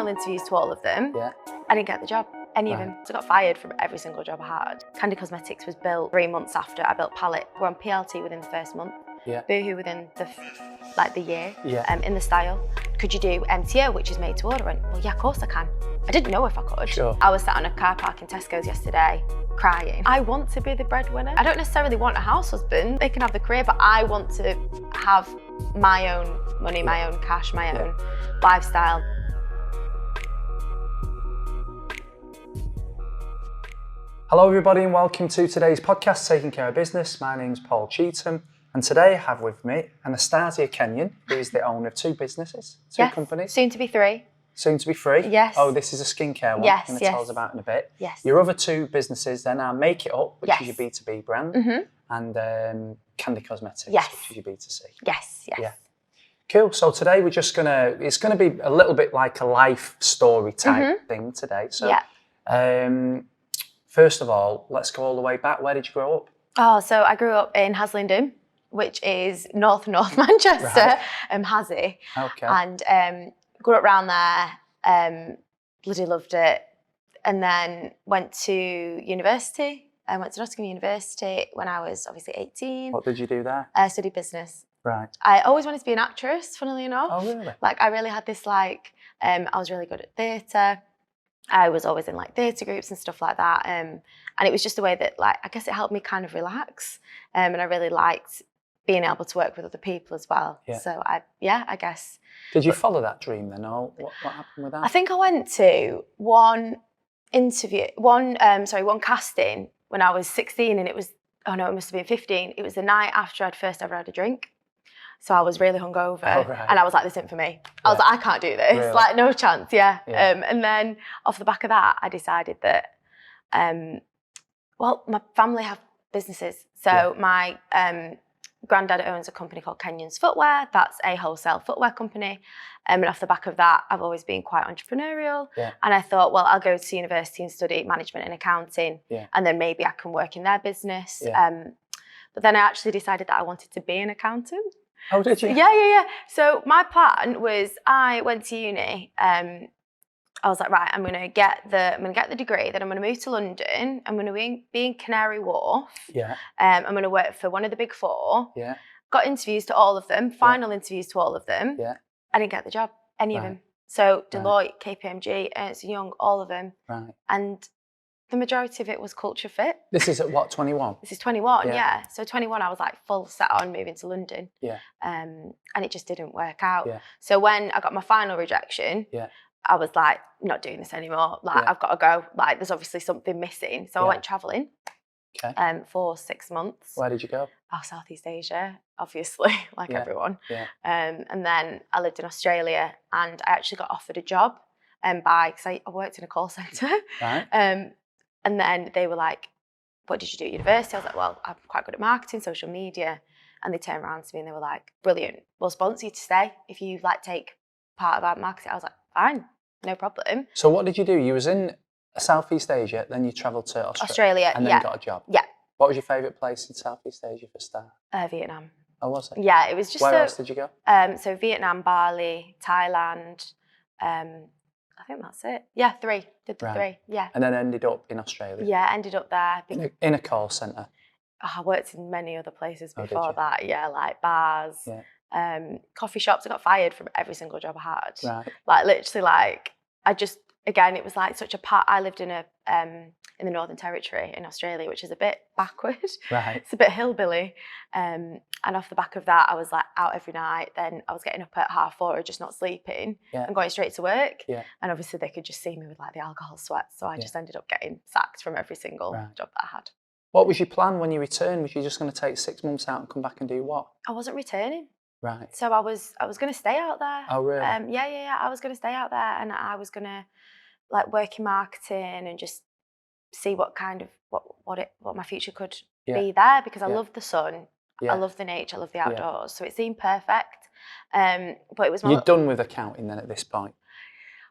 Interviews to all of them. Yeah. I didn't get the job, any of Right. them. So I got fired from every single job I had. Kandi Cosmetics was built 3 months after I built Palette. We're on PLT within the first month. Yeah. Boohoo within the year. Yeah. In the style. Could you do MTO, which is made to order? I went, well, yeah, of course I can. I didn't know if I could. Sure. I was sat on a car park in Tesco's yesterday, crying. I want to be the breadwinner. I don't necessarily want a house husband. They can have the career, but I want to have my own money, my own cash, my own lifestyle. Hello everybody and welcome to today's podcast, Taking Care of Business. My name's Paul Cheetham and today I have with me Anastasia Kenyon, who is the owner of two businesses, two companies. Soon to be 3. Soon to be 3? Yes. Oh, this is a skincare one. Yes, You're going to tell us about in a bit. Yes. Your other two businesses then are Make It Up, which is your B2B brand, and Kandi Cosmetics, which is your B2C. Yes, yes. Yeah. Cool. So today we're just it's gonna be a little bit like a life story type thing today. So, first of all, let's go all the way back. Where did you grow up? Oh, so I grew up in Haslingden, which is North Manchester, Hazzy. Okay. And grew up around there, bloody loved it. And then went to university. I went to Nottingham University when I was obviously 18. What did you do there? I studied business. Right. I always wanted to be an actress, funnily enough. Oh, really? Like, I really had this, I was really good at theatre. I was always in, theatre groups and stuff like that. And it was just a way that, I guess it helped me kind of relax. And I really liked being able to work with other people as well. Yeah. So, I guess. Did you follow that dream then, or what happened with that? I think I went to one casting when I was 16, and it was, it must have been 15. It was the night after I'd first ever had a drink. So I was really hungover, and I was like, this isn't for me. I was like, I can't do this, really? No chance, and then off the back of that, I decided that, my family have businesses. So my granddad owns a company called Kenyon's Footwear. That's a wholesale footwear company. And off the back of that, I've always been quite entrepreneurial. Yeah. And I thought, well, I'll go to university and study management and accounting, and then maybe I can work in their business. Yeah. But then I actually decided that I wanted to be an accountant. Oh, did you? Yeah. So my plan was, I went to uni. I was like, right, I'm gonna get the degree. Then I'm gonna move to London. I'm gonna be in Canary Wharf. Yeah. I'm gonna work for one of the big 4. Yeah. Got interviews to all of them. Final interviews to all of them. Yeah. I didn't get the job, any of them. So Deloitte, KPMG, Ernst & Young, all of them. Right. And the majority of it was culture fit. This is at what, 21? This is 21, yeah. So 21, I was full set on moving to London. Yeah. And it just didn't work out. Yeah. So when I got my final rejection, I was like, not doing this anymore. I've got to go. There's obviously something missing. So I went travelling for 6 months. Where did you go? Oh, Southeast Asia, obviously, everyone. Yeah. And then I lived in Australia, and I actually got offered a job because I worked in a call centre. Right. And then they were like, what did you do at university? I was like, well, I'm quite good at marketing, social media. And they turned around to me and they were like, brilliant. We'll sponsor you to stay if you take part of our marketing. I was like, fine, no problem. So what did you do? You was in Southeast Asia, then you travelled to Australia. And then got a job. Yeah. What was your favourite place in Southeast Asia for a start? Vietnam. Oh, was it? Yeah, it was just. Where else did you go? So Vietnam, Bali, Thailand. I think that's it. Yeah, 3. Did the 3. Yeah. And then ended up in Australia. Yeah, ended up there. In a call centre. Oh, I worked in many other places before that. Yeah, bars, coffee shops. I got fired from every single job I had. Right. Literally, I just, again, it was such a part. I lived in the Northern Territory in Australia, which is a bit backward. Right. It's a bit hillbilly. And off the back of that, I was out every night. Then I was getting up at 4:30, just not sleeping, and going straight to work. Yeah. And obviously they could just see me with the alcohol sweats. So I just ended up getting sacked from every single job that I had. What was your plan when you returned? Was you just going to take 6 months out and come back and do what? I wasn't returning. Right. So I was going to stay out there. Oh, really? Yeah. I was going to stay out there, and I was going to work in marketing and just see what kind of what my future could be there, because I love the sun. Yeah. I love the nature, I love the outdoors. So it seemed perfect. But it was more... You're done with accounting then at this point?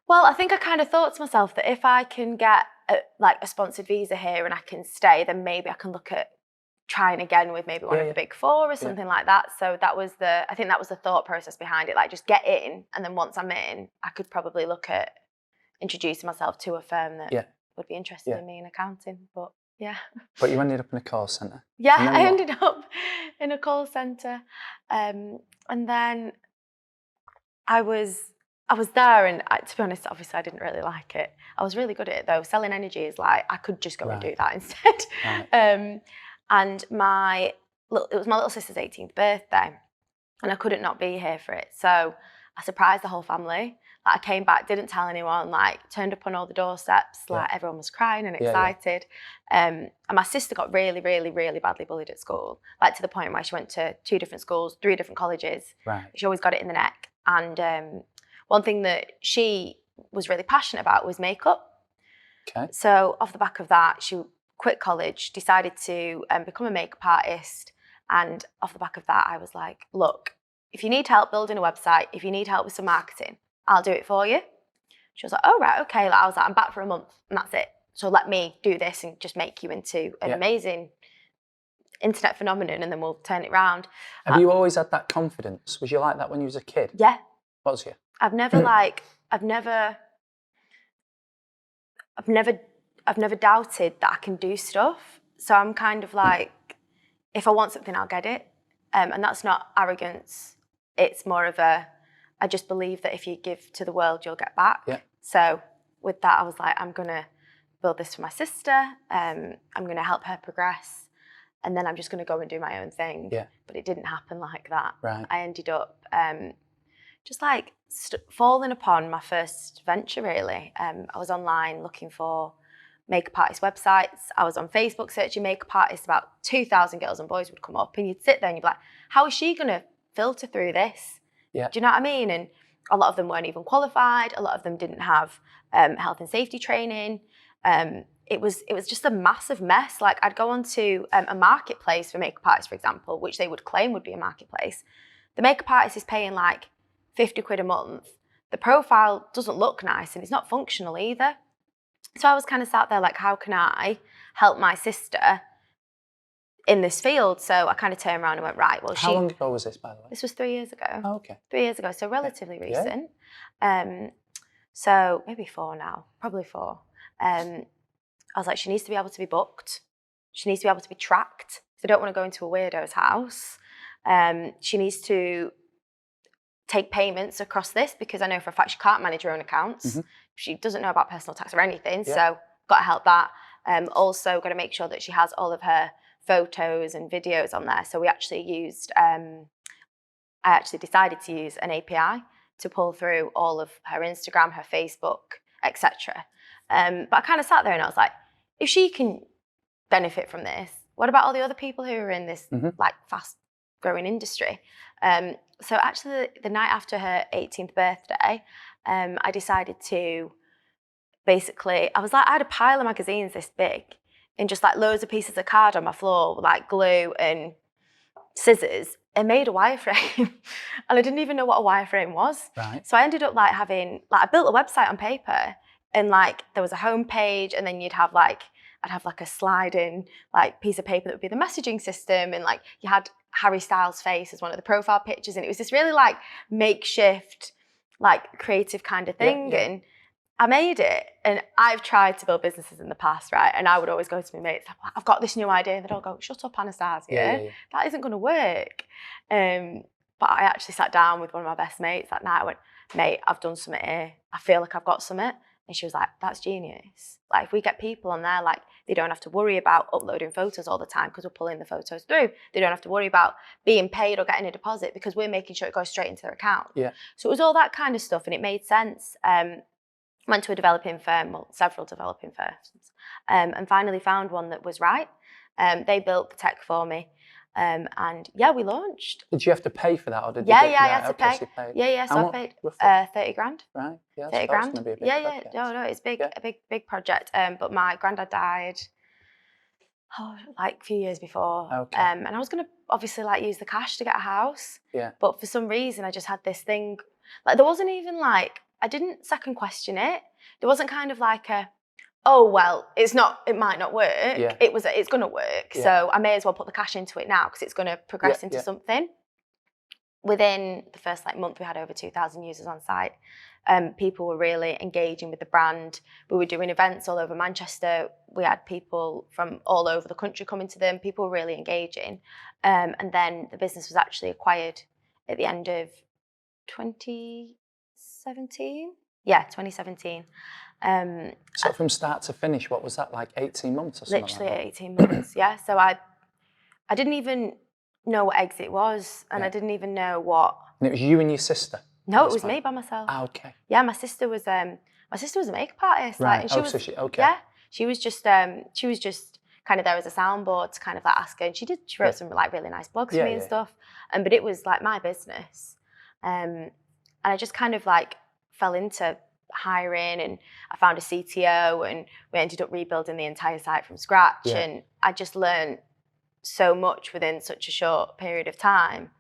Well, I think I kind of thought to myself that if I can get a sponsored visa here and I can stay, then maybe I can look at trying again with maybe one of the big four or something like that. So I think that was the thought process behind it. Like, just get in, and then once I'm in, I could probably look at introducing myself to a firm that would be interested in me in accounting. But But you ended up in a call centre. Yeah, I ended up in a call centre, and then I was there, and to be honest, obviously I didn't really like it. I was really good at it though. Selling energy is like, I could just go and do that instead. Right. And it was my little sister's 18th birthday, and I couldn't not be here for it. So I surprised the whole family. Like, I came back, didn't tell anyone, like turned up on all the doorsteps, like everyone was crying and excited. And my sister got really, really, really badly bullied at school, like to the point where she went to 2 different schools, 3 different colleges. Right. She always got it in the neck. And one thing that she was really passionate about was makeup. Okay. So off the back of that, she quit college, decided to become a makeup artist. And off the back of that, I was like, look, if you need help building a website, if you need help with some marketing, I'll do it for you. She was like, oh, right, okay. Like, I was like, I'm back for a month and that's it. So let me do this and just make you into an amazing internet phenomenon, and then we'll turn it around. Have you always had that confidence? Was you like that when you was a kid? Yeah. Was you? I've never doubted that I can do stuff. So I'm kind of like, if I want something, I'll get it. And that's not arrogance. It's more of I just believe that if you give to the world, you'll get back. Yeah. So with that, I was like, I'm going to build this for my sister. I'm going to help her progress. And then I'm just going to go and do my own thing. Yeah. But it didn't happen like that. Right. I ended up just like falling upon my first venture, really. I was online looking for makeup artist websites. I was on Facebook searching makeup artists. About 2,000 girls and boys would come up, and you'd sit there and you'd be like, how is she going to filter through this? Yeah. Do you know what I mean? And a lot of them weren't even qualified. A lot of them didn't have health and safety training. It was just a massive mess. Like, I'd go onto a marketplace for makeup artists, for example, which they would claim would be a marketplace. The makeup artist is paying like 50 quid a month. The profile doesn't look nice and it's not functional either. So I was kind of sat there like, how can I help my sister in this field? So I kind of turned around and went, right, well, How long ago was this, by the way? This was 3 years ago. Oh, okay. 3 years ago, so relatively recent. So maybe 4 now, probably 4. I was like, she needs to be able to be booked. She needs to be able to be tracked. So I don't want to go into a weirdo's house. She needs to take payments across this, because I know for a fact she can't manage her own accounts. Mm-hmm. She doesn't know about personal tax or anything. Yeah. So got to help that. Also got to make sure that she has all of her photos and videos on there. So we actually used, I actually decided to use an API to pull through all of her Instagram, her Facebook, etc. But I kind of sat there and I was like, if she can benefit from this, what about all the other people who are in this like fast growing industry? So actually the night after her 18th birthday, I decided to basically, I had a pile of magazines this big and just like loads of pieces of card on my floor with like glue and scissors, and made a wireframe. And I didn't even know what a wireframe was. Right. So I ended up like having, like, I built a website on paper, and like there was a homepage, and then I'd have like a sliding like piece of paper that would be the messaging system, and like you had Harry Styles' face as one of the profile pictures, and it was this really like makeshift, like creative kind of thing. Yeah. And I made it. And I've tried to build businesses in the past, right? And I would always go to my mates, like, I've got this new idea, and they'd all go, shut up, Anastasia. Yeah. That isn't going to work. But I actually sat down with one of my best mates that night. I went, mate, I've done something here. I feel like I've got something. And she was like, that's genius. Like, if we get people on there, like, they don't have to worry about uploading photos all the time because we're pulling the photos through. They don't have to worry about being paid or getting a deposit because we're making sure it goes straight into their account. Yeah. So it was all that kind of stuff, and it made sense. Went to a developing firm, well, several developing firms, and finally found one that was right. They built the tech for me. And yeah, we launched. Did you have to pay for that, or did you? Yeah, I had to pay. Yeah. So I paid 30 grand. Right. Yeah. 30 grand. Be a big project. No, it's big, a big project. But my granddad died, like a few years before. Okay. And I was gonna obviously like use the cash to get a house. Yeah. But for some reason, I just had this thing. Like, there wasn't even like, I didn't second question it. There wasn't kind of like oh, well, it might not work. Yeah. It's going to work. Yeah. So I may as well put the cash into it now because it's going to progress into something. Within the first month, we had over 2,000 users on site. People were really engaging with the brand. We were doing events all over Manchester. We had people from all over the country coming to them. People were really engaging. And then the business was actually acquired at the end of 2017. Yeah, 2017. So from start to finish, what was that, like 18 months or something? Literally 18 months, yeah. So I didn't even know what exit was, and I didn't even know what. And it was you and your sister? No, it was me by myself. Ah, okay. Yeah, my sister was a makeup artist. Right. And she was, okay. Yeah, she was just kind of there as a soundboard to kind of ask her. And she wrote some really nice blogs for me and stuff. But it was my business. And I just kind of fell into hiring, and I found a CTO, and we ended up rebuilding the entire site from scratch. Yeah. And I just learned so much within such a short period of time.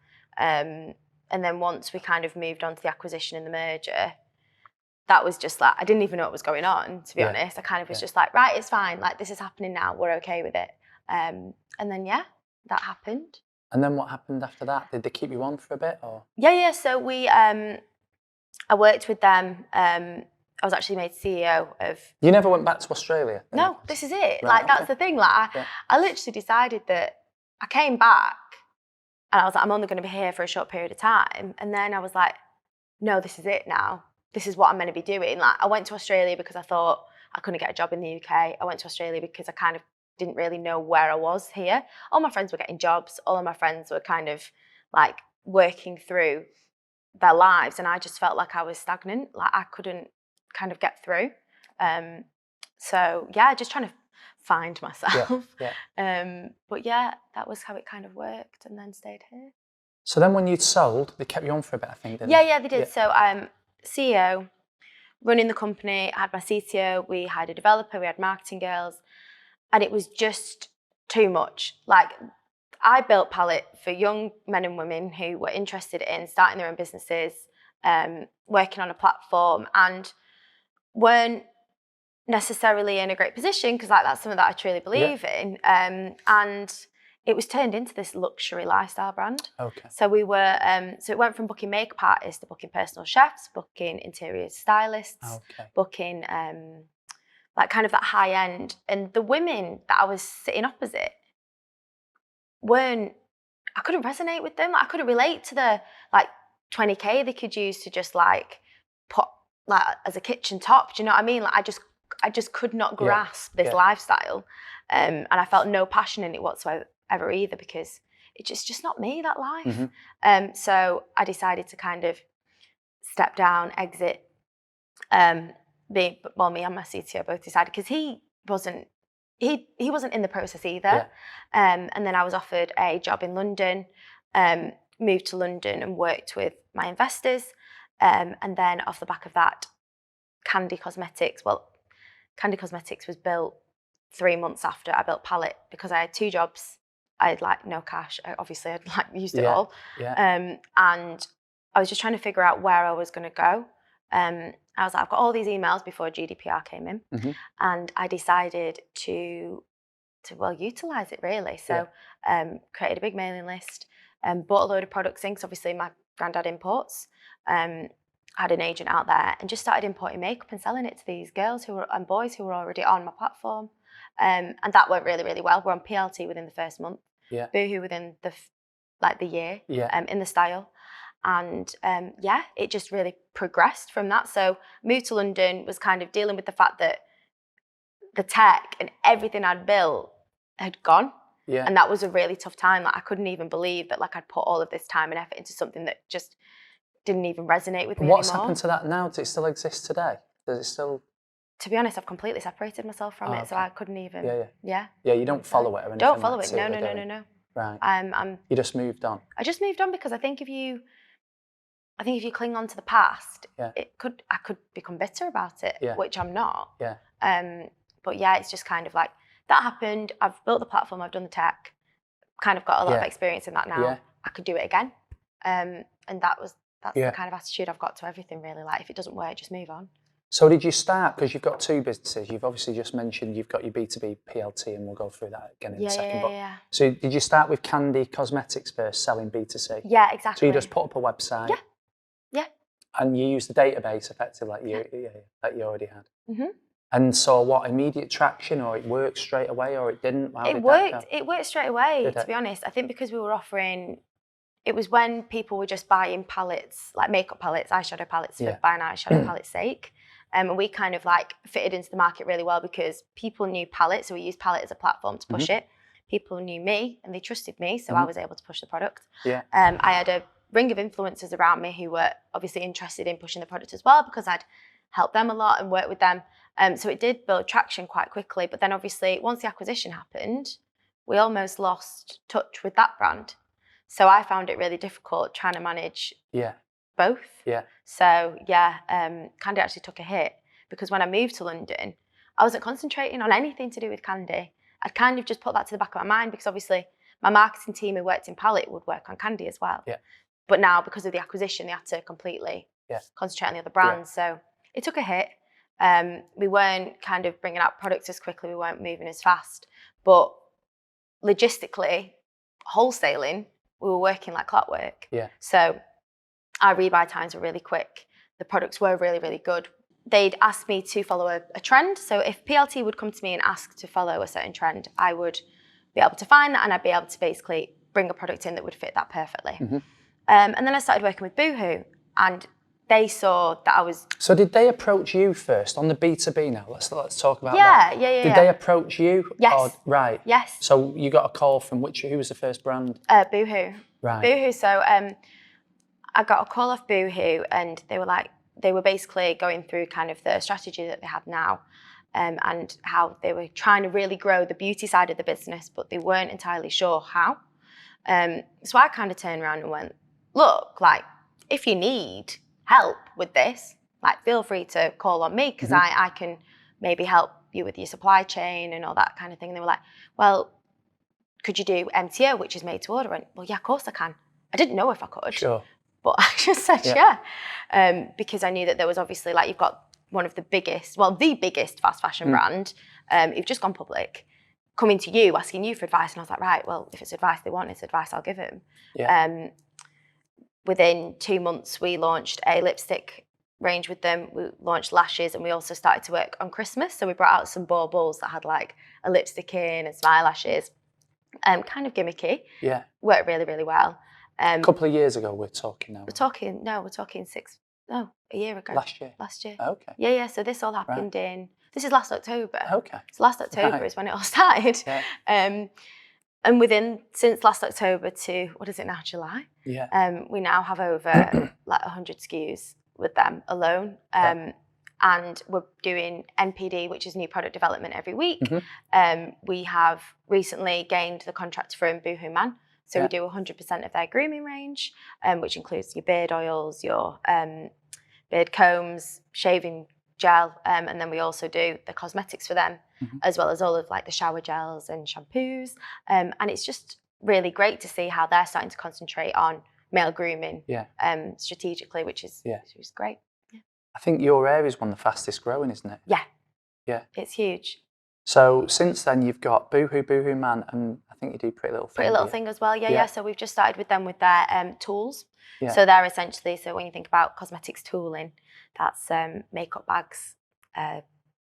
And then once we kind of moved on to the acquisition and the merger, that was just I didn't even know what was going on, to be honest. I kind of was just right, it's fine. This is happening now. We're okay with it. And then, that happened. And then what happened after that? Did they keep you on for a bit, or? Yeah. So I worked with them. I was actually made CEO of... You never went back to Australia? Then? No, this is it. Right, that's the thing. I literally decided that I came back and I was I'm only going to be here for a short period of time. And then I was no, this is it now. This is what I'm meant to be doing. I went to Australia because I thought I couldn't get a job in the UK. I went to Australia because I kind of didn't really know where I was here. All my friends were getting jobs. All of my friends were kind of working through their lives, and I just felt like I was stagnant. I couldn't kind of get through. So just trying to find myself. But that was how it kind of worked, and then stayed here. So then when you'd sold, they kept you on for a bit, I think, didn't they? Yeah, they did. So CEO, running the company, I had my CTO, we had a developer, we had marketing girls, and it was just too much. I built Palette for young men and women who were interested in starting their own businesses, working on a platform, and weren't necessarily in a great position because that's something that I truly believe in. And it was turned into this luxury lifestyle brand. Okay. So we were, so it went from booking makeup artists to booking personal chefs, booking interior stylists, booking kind of that high end. And the women that I was sitting opposite I couldn't resonate with them. I couldn't relate to the 20K they could use to just put as a kitchen top. Do you know what I mean? I just could not grasp this lifestyle. And I felt no passion in it whatsoever either, because it's just not me, that life. Mm-hmm. So I decided to kind of step down, exit. Me and my CTO both decided, because he wasn't in the process either. And then I was offered a job in London, moved to London and worked with my investors. And then off the back of that, Kandi Cosmetics was built 3 months after I built Palette, because I had 2 jobs. I had no cash. Obviously, I'd used it all. And I was just trying to figure out where I was going to go. I was I've got all these emails before GDPR came in, and I decided to utilise it really. So created a big mailing list, bought a load of products in, because obviously my granddad imports. Had an agent out there and just started importing makeup and selling it to these girls and boys who were already on my platform. And that went really, really well. We're on PLT within the first month. Boohoo within the year. In the style. And it just really progressed from that. So moved to London, was kind of dealing with the fact that the tech and everything I'd built had gone. And that was a really tough time. I couldn't even believe that I'd put all of this time and effort into something that just didn't even resonate with me anymore. What's happened to that now? Does it still exist today? Does it still... To be honest, I've completely separated myself from it, so I couldn't even... Yeah, you don't follow it or anything? Don't follow it, no. Right. You just moved on? I just moved on because I think if you cling on to the past, I could become bitter about it, which I'm not. But it's just kind of that happened. I've built the platform, I've done the tech, kind of got a lot of experience in that now. I could do it again. And that's the kind of attitude I've got to everything really. If it doesn't work, just move on. So did you start, because you've got two businesses, you've obviously just mentioned you've got your B2B PLT, and we'll go through that again in a second. So did you start with Kandi Cosmetics first, selling B2C? Yeah, exactly. So you just put up a website? Yeah. And you used the database effectively that you already had? Mm-hmm. And so what, immediate traction, or it worked straight away, or it didn't? It worked straight away, to be honest. I think because we were offering, it was when people were just buying palettes, like makeup palettes, eyeshadow palettes for buying eyeshadow palettes' sake. And we kind of like fitted into the market really well because people knew palette, so we used palette as a platform to push it. People knew me and they trusted me, so I was able to push the product. I had a ring of influencers around me who were obviously interested in pushing the product as well because I'd helped them a lot and worked with them. So it did build traction quite quickly. But then obviously once the acquisition happened, we almost lost touch with that brand. So I found it really difficult trying to manage both. So Kandi actually took a hit because when I moved to London, I wasn't concentrating on anything to do with Kandi. I'd kind of just put that to the back of my mind because obviously my marketing team who worked in palette would work on Kandi as well. But now because of the acquisition, they had to completely concentrate on the other brands. So it took a hit. We weren't kind of bringing out products as quickly. We weren't moving as fast. But logistically, wholesaling, we were working like clockwork. So our rebuy times were really quick. The products were really, really good. They'd ask me to follow a trend. So if PLT would come to me and ask to follow a certain trend, I would be able to find that and I'd be able to basically bring a product in that would fit that perfectly. And then I started working with Boohoo and they saw that I was... So did they approach you first on the B2B now? Let's talk about that. Did they approach you? Yes. Right. Yes. So you got a call from who was the first brand? Boohoo. Right. Boohoo. So I got a call off Boohoo and they were basically going through kind of the strategy that they have now and how they were trying to really grow the beauty side of the business, but they weren't entirely sure how. So I kind of turned around and went, look, like, if you need help with this, like, feel free to call on me because I can maybe help you with your supply chain and all that kind of thing. And they were like, well, could you do MTO, which is made to order? And well, yeah, of course I can. I didn't know if I could. Sure. But I just said because I knew that there was obviously, like, you've got one of the biggest fast fashion brand who've just gone public, coming to you, asking you for advice. And I was like, right, well, if it's advice they want, it's advice I'll give them. Within 2 months, we launched a lipstick range with them. We launched lashes and we also started to work on Christmas. So we brought out some baubles that had like a lipstick in and some eyelashes, kind of gimmicky. Worked really, really well. A couple of years ago, we're talking now. We're talking a year ago. Last year. Okay. Yeah. So this all happened this is last October. Okay. So last October is when it all started. And since last October to, what is it now, July? We now have over like 100 SKUs with them alone. And we're doing NPD, which is new product development, every week. We have recently gained the contract from Boohoo Man. So we do 100% of their grooming range, which includes your beard oils, your beard combs, shaving gel, and then we also do the cosmetics for them, as well as all of like the shower gels and shampoos. And it's just really great to see how they're starting to concentrate on male grooming strategically, which is great. I think your area is one of the fastest growing, isn't it? Yeah. It's huge. So since then, you've got Boohoo, Boohoo Man, and I think you do Pretty Little Thing. Pretty Little Thing as well, yeah. So we've just started with them with their tools. So they're essentially, so when you think about cosmetics tooling, that's makeup bags,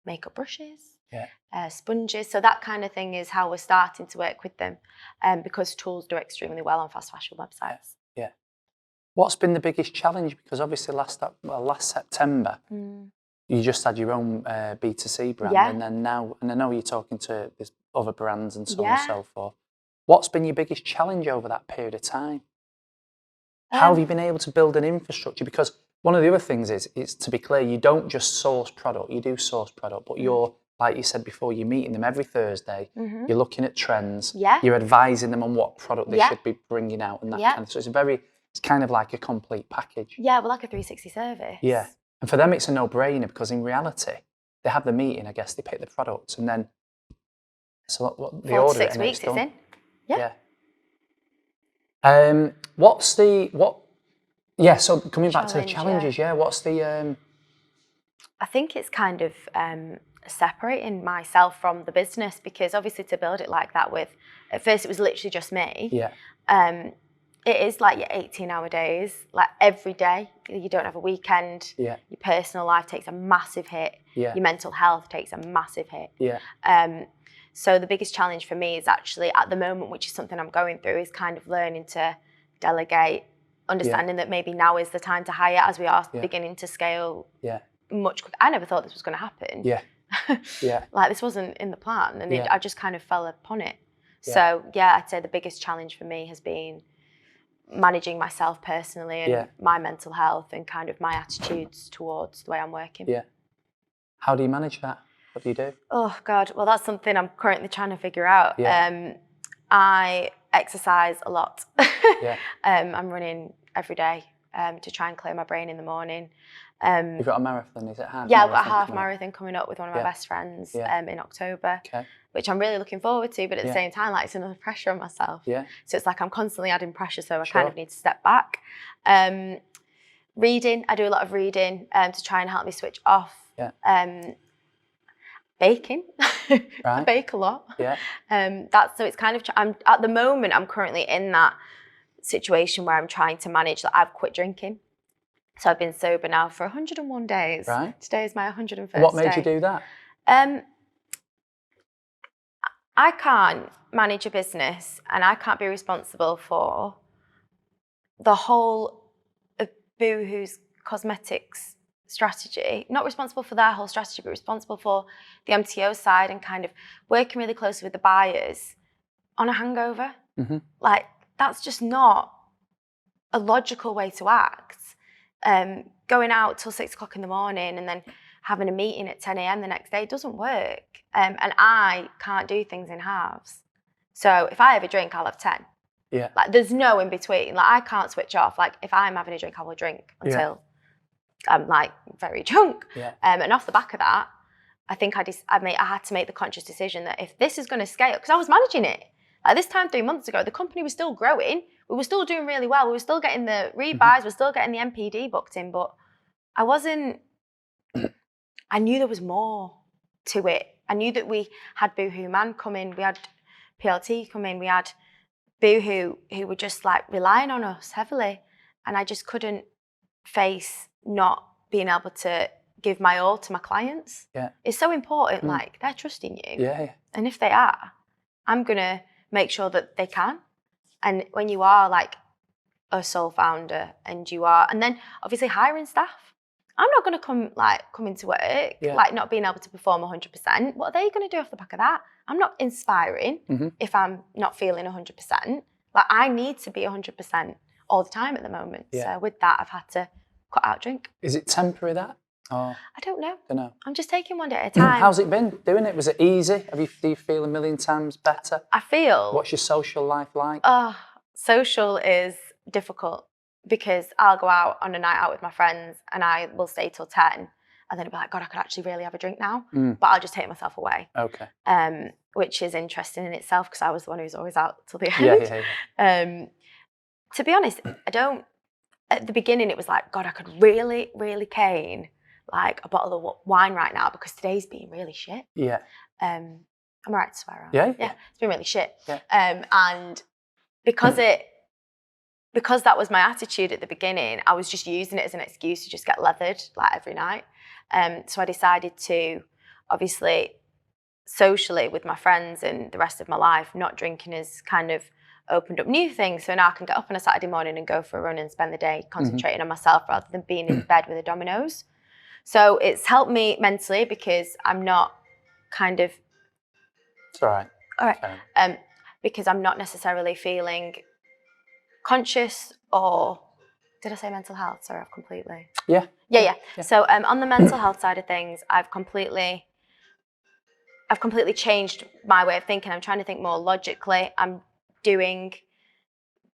makeup brushes, sponges. So that kind of thing is how we're starting to work with them, because tools do extremely well on fast fashion websites. What's been the biggest challenge? Because obviously last September, you just had your own B2C brand, and then now, and I know you're talking to other brands and so on and so forth. What's been your biggest challenge over that period of time? How have you been able to build an infrastructure? Because one of the other things is, to be clear, you don't just source product, you do source product, but you're, like you said before, you're meeting them every Thursday, you're looking at trends, you're advising them on what product they should be bringing out and that kind of, so it's kind of like a complete package. Yeah, we're like a 360 service. Yeah. And for them, it's a no-brainer because in reality, they have the meeting, I guess, they pick the products and then they order 6 it and weeks, it's in. So coming back to the challenges, what's the I think it's kind of separating myself from the business, because obviously to build it like that at first it was literally just me. Yeah. It is like your 18-hour days, like every day. You don't have a weekend. Yeah. Your personal life takes a massive hit. Yeah. Your mental health takes a massive hit. Yeah. So the biggest challenge for me is actually at the moment, which is something I'm going through, is kind of learning to delegate, understanding that maybe now is the time to hire as we are beginning to scale much quicker. I never thought this was going to happen. Yeah. Yeah. Like this wasn't in the plan, and I just kind of fell upon it. Yeah. So yeah, I'd say the biggest challenge for me has been managing myself personally and my mental health and kind of my attitudes towards the way I'm working. Yeah. How do you manage that? What do you do? Oh God, well that's something I'm currently trying to figure out. Yeah. I exercise a lot. Yeah. I'm running every day to try and clear my brain in the morning. You've got a marathon, is it half? Yeah, I've got a half marathon coming up with one of my best friends in October, which I'm really looking forward to, but at the same time, like, it's another pressure on myself. Yeah. So it's like I'm constantly adding pressure, so I kind of need to step back. Reading, I do a lot of reading to try and help me switch off. Yeah. Baking, right. I bake a lot. Yeah. So it's kind of, at the moment, I'm currently in that situation where I'm trying to manage that. I've quit drinking. So I've been sober now for 101 days. Right. Today is my 101st What made day. you do that? I can't manage a business and I can't be responsible for the whole of Boohoo's cosmetics strategy. Not responsible for their whole strategy, but responsible for the MTO side and kind of working really closely with the buyers on a hangover. Mm-hmm. Like, that's just not a logical way to act. Going out till 6 o'clock in the morning and then having a meeting at 10 a.m. the next day doesn't work. And I can't do things in halves. So if I have a drink, I'll have 10. Yeah. Like, there's no in between. Like, I can't switch off. Like, if I'm having a drink, I will drink until I'm like very drunk. Yeah. And off the back of that, I think I had to make the conscious decision that if this is going to scale, because I was managing it. Like, this time 3 months ago, the company was still growing. We were still doing really well. We were still getting the rebuys. We were still getting the MPD booked in. But I knew there was more to it. I knew that we had Boohoo Man come in. We had PLT come in. We had Boohoo who were just like relying on us heavily. And I just couldn't face not being able to give my all to my clients. Yeah. It's so important. Like, they're trusting you. Yeah. And if they are, I'm going to make sure that they can. And when you are like a sole founder and then obviously hiring staff, I'm not going to come into work, like not being able to perform 100%. What are they going to do off the back of that? I'm not inspiring if I'm not feeling 100%. Like, I need to be 100% all the time at the moment. Yeah. So with that, I've had to cut out drink. Is it temporary, that? Or? I don't know. I'm just taking one day at a time. How's it been doing it? Was it easy? Do you feel a million times better? I feel. What's your social life like? Social is difficult because I'll go out on a night out with my friends and I will stay till 10 and then I'll be like, God, I could actually really have a drink now. But I'll just take myself away. Okay. Which is interesting in itself because I was the one who was always out till the end. Yeah. To be honest, at the beginning it was like, God, I could really, really cane like a bottle of wine right now because today's been really shit. Yeah. I'm all right to swear on. Yeah. Yeah. It's been really shit. Yeah. And because that was my attitude at the beginning, I was just using it as an excuse to just get leathered like every night. So I decided to, obviously, socially with my friends and the rest of my life, not drinking has kind of opened up new things. So now I can get up on a Saturday morning and go for a run and spend the day concentrating on myself rather than being in bed with the dominoes. So it's helped me mentally because I'm not kind of... It's all right. All right. Okay. Because I'm not necessarily feeling conscious or... Did I say mental health? Sorry, I've completely... Yeah. So on the mental health side of things, I've completely changed my way of thinking. I'm trying to think more logically. I'm doing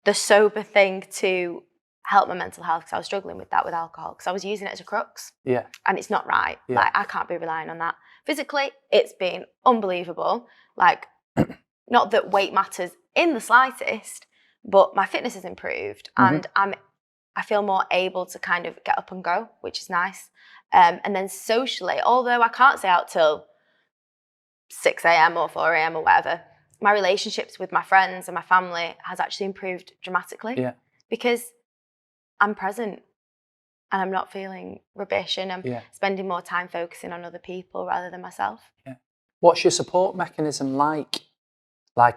the sober thing to help my mental health because I was struggling with that with alcohol because I was using it as a crux. Yeah. And it's not right. Yeah. Like, I can't be relying on that. Physically, it's been unbelievable. Like, not that weight matters in the slightest, but my fitness has improved and I feel more able to kind of get up and go, which is nice. And then socially, although I can't stay out till 6 a.m. or 4 a.m. or whatever, my relationships with my friends and my family has actually improved dramatically. Yeah. Because I'm present and I'm not feeling rubbish, and I'm spending more time focusing on other people rather than myself. Yeah. What's your support mechanism like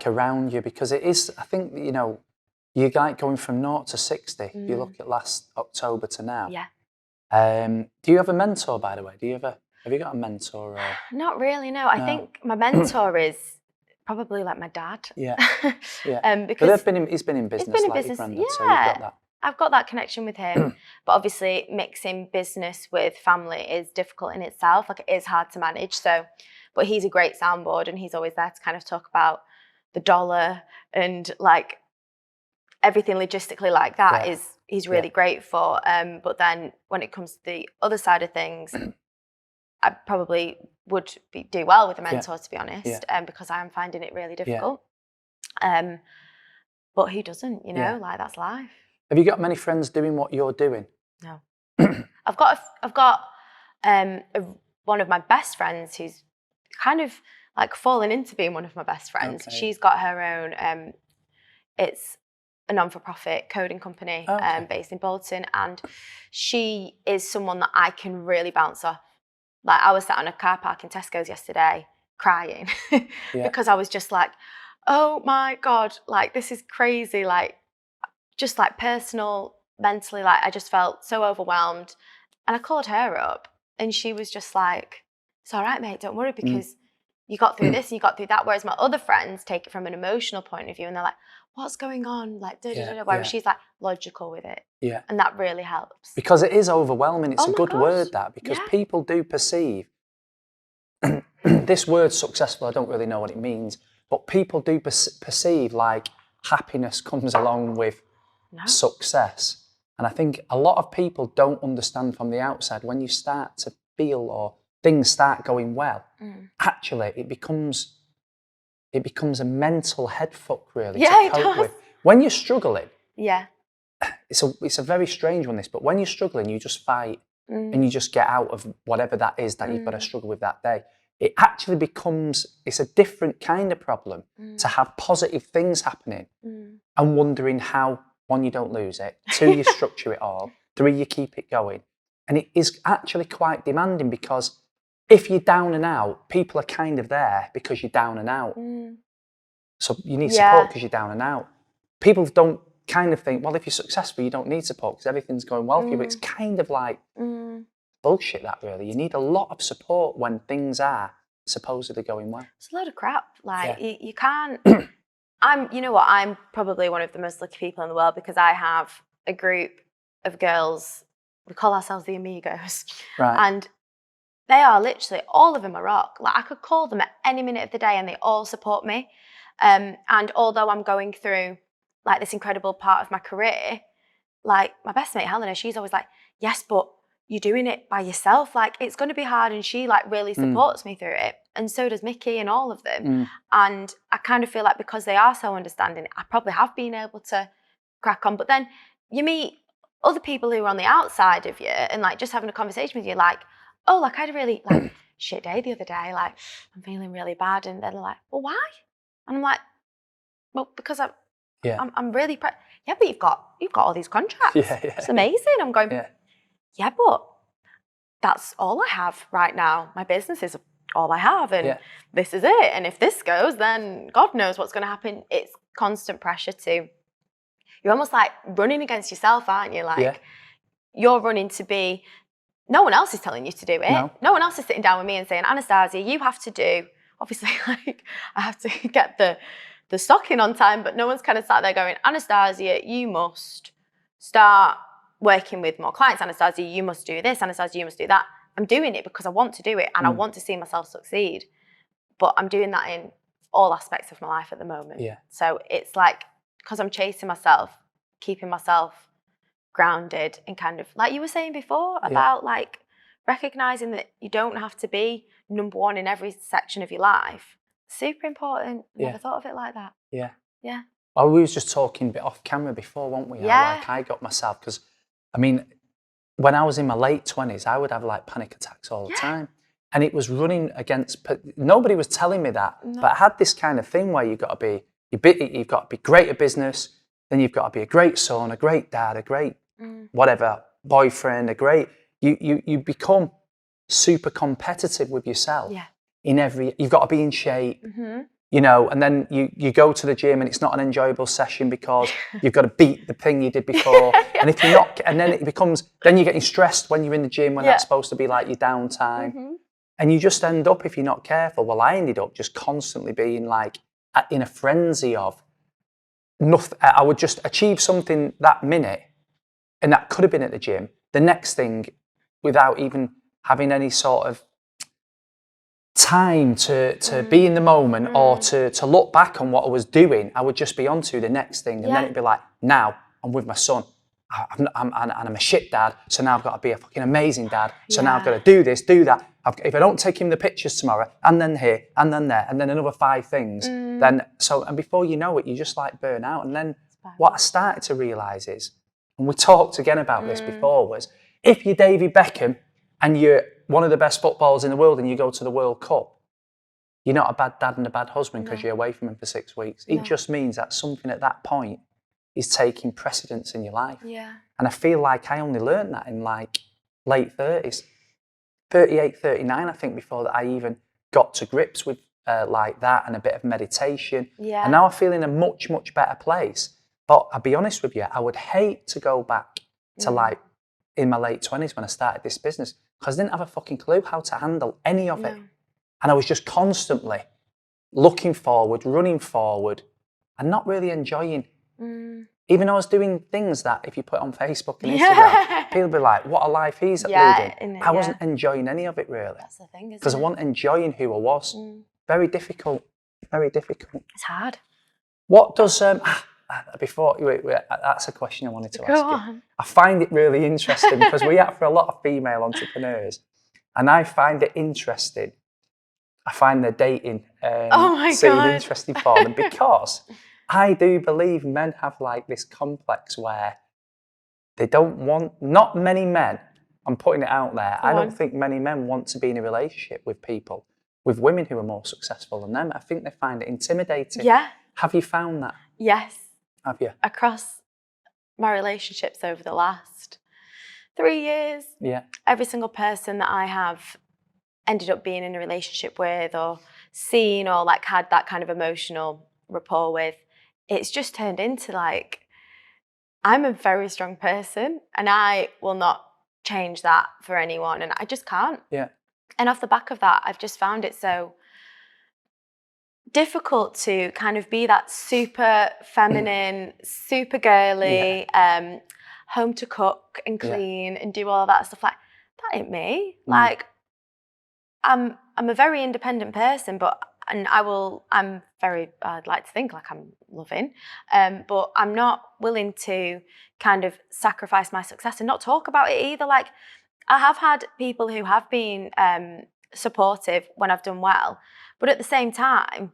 around you? Because it is, I think, you know, you're like going from 0 to 60. If you look at last October to now. Yeah. Do you have a mentor, by the way? Have you got a mentor? Or... Not really, no. I think my mentor is probably like my dad. Yeah. Yeah. Because he's been in business. He's been in like business. Your granddad, Yeah. so you've got that. I've got that connection with him. But obviously mixing business with family is difficult in itself. Like, it is hard to manage. So, but he's a great soundboard, and he's always there to kind of talk about the dollar and like everything logistically like that. He's really great for. But then when it comes to the other side of things, I probably would do well with a mentor, to be honest, because I am finding it really difficult. But who doesn't, you know, like, that's life. Have you got many friends doing what you're doing? No. I've got one of my best friends who's kind of like fallen into being one of my best friends. Okay. She's got her own, it's a non-for-profit coding company based in Bolton, and she is someone that I can really bounce off. Like, I was sat on a car park in Tesco's yesterday crying because I was just like, oh my God, like, this is crazy. Like, just like personal, mentally, like, I just felt so overwhelmed. And I called her up, and she was just like, it's all right, mate, don't worry, because you got through this and you got through that. Whereas my other friends take it from an emotional point of view, and they're like, what's going on? Like, whereas she's like logical with it. Yeah. And that really helps. Because it is overwhelming. It's a good word, that, because people do perceive this word successful. I don't really know what it means, but people do perceive like happiness comes along with success. And I think a lot of people don't understand from the outside, when you start to feel or things start going well, actually it becomes a mental head fuck, really, to cope with. When you're struggling, it's a very strange one, this, but when you're struggling, you just fight and you just get out of whatever that is that you've got to struggle with that day. It actually it's a different kind of problem to have positive things happening and wondering how, one, you don't lose it, two, you structure it all, three, you keep it going. And it is actually quite demanding, because if you're down and out, people are kind of there because you're down and out. So you need support because you're down and out. People don't kind of think, well, if you're successful, you don't need support because everything's going well for you. But it's kind of like bullshit, that, really. You need a lot of support when things are supposedly going well. It's a load of crap. Like, you can't... you know what, I'm probably one of the most lucky people in the world, because I have a group of girls, we call ourselves the Amigos. Right. And they are literally, all of them are rock. Like, I could call them at any minute of the day and they all support me. And although I'm going through like this incredible part of my career, like, my best mate Helena, she's always like, yes, but you're doing it by yourself. Like, it's going to be hard. And she like really supports me through it. And so does Mickey and all of them. And I kind of feel like, because they are so understanding, I probably have been able to crack on. But then you meet other people who are on the outside of you, and like, just having a conversation with you, like, oh, like, I had a really like shit day the other day. Like, I'm feeling really bad. And then they're like, well, why? And I'm like, well, because I'm really yeah, but you've got all these contracts. It's amazing. I'm going, yeah, but that's all I have right now. My business is all I have, and this is it. And if this goes, then God knows what's going to happen. It's constant pressure to, you're almost like running against yourself, aren't you? Like, you're running to be, no one else is telling you to do it. No one else is sitting down with me and saying, Anastasia, you have to do, obviously, like, I have to get the stock in on time, but no one's kind of sat there going, Anastasia, you must start working with more clients. Anastasia, you must do this. Anastasia, you must do that. I'm doing it because I want to do it, and I want to see myself succeed. But I'm doing that in all aspects of my life at the moment. So it's like, because I'm chasing myself, keeping myself grounded, and kind of, like you were saying before, about like recognizing that you don't have to be number one in every section of your life. Super important. Never thought of it like that. Yeah. Well, we was just talking a bit off camera before, weren't we? Like, I got myself, because, I mean, when I was in my late 20s, I would have like panic attacks all the time. And it was running against, nobody was telling me that, but I had this kind of thing where you've got to be great at business, then you've got to be a great son, a great dad, a great whatever, boyfriend, you become super competitive with yourself. Yeah. You've got to be in shape, you know, and then you go to the gym and it's not an enjoyable session because you've got to beat the thing you did before. And if you're not, and then then you're getting stressed when you're in the gym when that's supposed to be like your downtime. And you just end up, if you're not careful, well, I ended up just constantly being like in a frenzy of nothing. I would just achieve something that minute, and that could have been at the gym. The next thing, without even having any sort of time to be in the moment or to look back on what I was doing, I would just be on to the next thing. And then it'd be like, now I'm with my son. I'm a shit dad, so now I've got to be a fucking amazing dad. So now I've got to do this, do that. If I don't take him the pictures tomorrow, and then here, and then there, and then another 5 things, and before you know it, you just like burn out. And then what I started to realise is, and we talked again about this before, was if you're David Beckham and you're one of the best footballers in the world and you go to the World Cup, you're not a bad dad and a bad husband because you're away from him for 6 weeks. It just means that something at that point is taking precedence in your life. Yeah. And I feel like I only learned that in like late 30s, 38, 39, I think, before that I even got to grips with like that and a bit of meditation. Yeah. And now I feel in a much, much better place. But I'll be honest with you, I would hate to go back to like in my late 20s when I started this business because I didn't have a fucking clue how to handle any of it. And I was just constantly looking forward, running forward and not really enjoying. Even though I was doing things that if you put on Facebook and Instagram, people would be like, what a life he's leading. I wasn't enjoying any of it really. That's the thing, isn't it? Because I wasn't enjoying who I was. Very difficult, very difficult. It's hard. What does, before, that's a question I wanted to ask you. I find it really interesting because we act for a lot of female entrepreneurs and I find it interesting. I find their dating scene interesting for them because I do believe men have like this complex where they don't want, not many men, I'm putting it out there, I don't think many men want to be in a relationship with people, with women who are more successful than them. I think they find it intimidating. Yeah. Have you found that? Yes. Have you? Across my relationships over the last 3 years, every single person that I have ended up being in a relationship with or seen or like had that kind of emotional rapport with, it's just turned into like, I'm a very strong person and I will not change that for anyone and I just can't. Yeah. And off the back of that, I've just found it so difficult to kind of be that super feminine, super girly, home to cook and clean and do all that stuff. Like, that ain't me. Like, I'm a very independent person, I'd like to think like I'm loving, but I'm not willing to kind of sacrifice my success and not talk about it either. Like, I have had people who have been supportive when I've done well, but at the same time,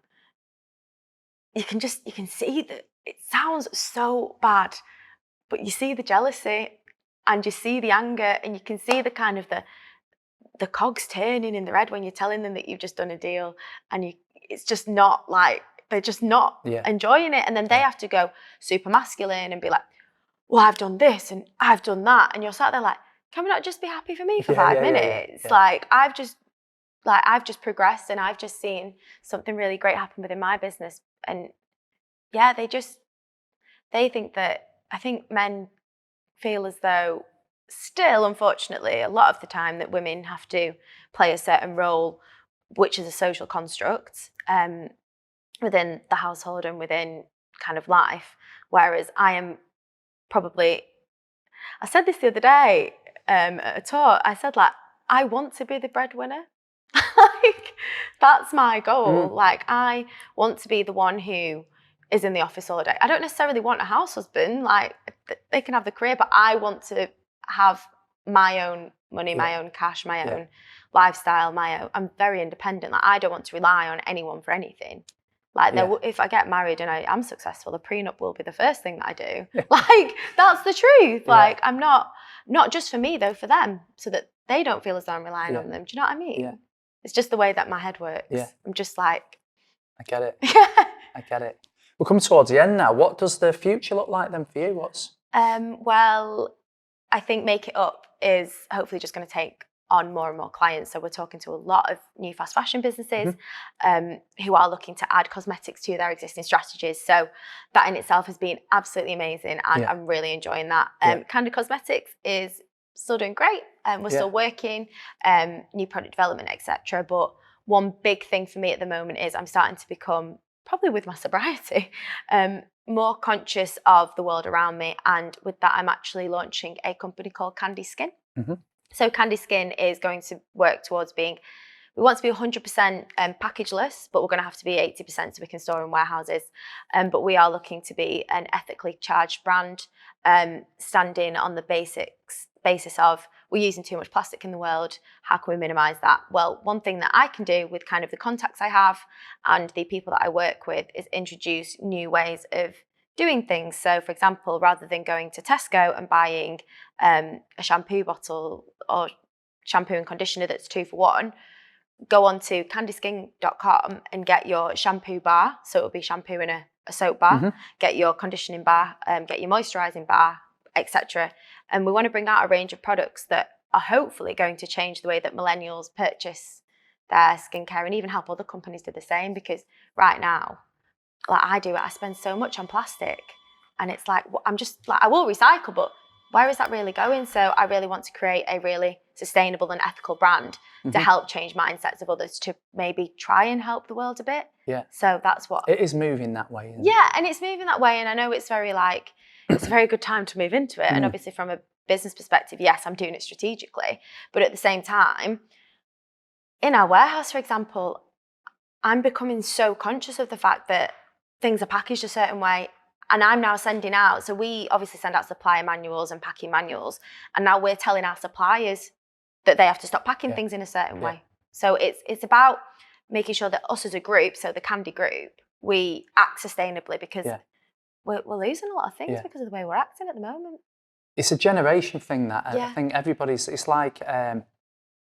you can see that it sounds so bad, but you see the jealousy and you see the anger and you can see the kind of the cogs turning in their head when you're telling them that you've just done a deal and it's just not like, they're just not enjoying it. And then they have to go super masculine and be like, well, I've done this and I've done that. And you're sat there like, can we not just be happy for me for 5 minutes? Like, I've just progressed and I've just seen something really great happen within my business. And they think that, I think men feel as though still, unfortunately, a lot of the time that women have to play a certain role, which is a social construct within the household and within kind of life. Whereas I am probably, I said this the other day at a talk, I said like, I want to be the breadwinner. Like, that's my goal. Like, I want to be the one who is in the office all day. I don't necessarily want a house husband. Like, they can have the career, but I want to have my own money, my own cash, my own lifestyle, I'm very independent. Like, I don't want to rely on anyone for anything. Like, if I get married and I am successful, the prenup will be the first thing that I do. Like, that's the truth. Like, I'm not just for me though, for them, so that they don't feel as though I'm relying on them. Do you know what I mean? Yeah. It's just the way that my head works. Yeah. I'm just like, I get it. I get it. We're coming towards the end now. What does the future look like then for you? Well, I think Make It Up is hopefully just going to take on more and more clients. So we're talking to a lot of new fast fashion businesses who are looking to add cosmetics to their existing strategies. So that in itself has been absolutely amazing, and I'm really enjoying that. Kandi Cosmetics is still doing great, and we're still working, new product development, etc. But one big thing for me at the moment is I'm starting to become, probably with my sobriety, more conscious of the world around me. And with that, I'm actually launching a company called Kandi Skin. So Kandi Skin is going to work towards being, we want to be 100% packageless, but we're going to have to be 80% so we can store in warehouses. But we are looking to be an ethically charged brand, standing on the basis of, we're using too much plastic in the world. How can we minimize that? Well, one thing that I can do with kind of the contacts I have and the people that I work with is introduce new ways of doing things. So for example, rather than going to Tesco and buying a shampoo bottle or shampoo and conditioner that's 2 for 1, go on to kandiskin.com and get your shampoo bar. So it'll be shampoo in a soap bar, get your conditioning bar, get your moisturizing bar, etc. And we want to bring out a range of products that are hopefully going to change the way that millennials purchase their skincare, and even help other companies do the same. Because right now, like I do it, I spend so much on plastic, and it's like, I'm just like, I will recycle, but where is that really going? So I really want to create a really sustainable and ethical brand to help change mindsets of others, to maybe try and help the world a bit. Yeah. So that's what... It is moving that way, isn't it? Yeah, and it's moving that way. And I know it's very like, it's a very good time to move into it. And obviously from a business perspective, yes, I'm doing it strategically. But at the same time, in our warehouse, for example, I'm becoming so conscious of the fact that things are packaged a certain way. And I'm now sending out, so we obviously send out supplier manuals and packing manuals. And now we're telling our suppliers that they have to stop packing things in a certain way. So it's about making sure that us as a group, so the Kandi group, we act sustainably, because we're losing a lot of things because of the way we're acting at the moment. It's a generation thing that I think everybody's, it's like, I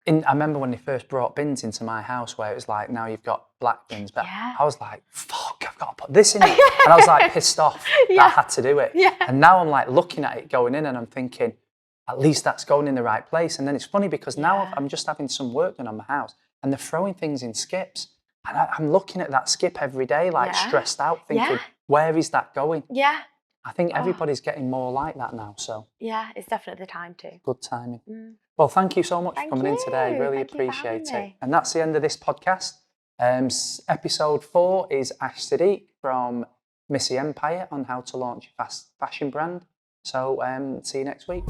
remember when they first brought bins into my house where it was like, now you've got black bins, but I was like, fuck, I've got to put this in it. And I was like pissed off that I had to do it. And now I'm like looking at it going in and I'm thinking, at least that's going in the right place. And then it's funny because now I'm just having some work done on my house and they're throwing things in skips. And I'm looking at that skip every day, like stressed out, thinking, where is that going? I think everybody's getting more like that now, so. Yeah, it's definitely the time to. Good timing. Well, thank you so much for coming in today. Really appreciate it. And that's the end of this podcast. Episode 4 is Ash Sadiq from Missy Empire on how to launch a fast fashion brand. So see you next week.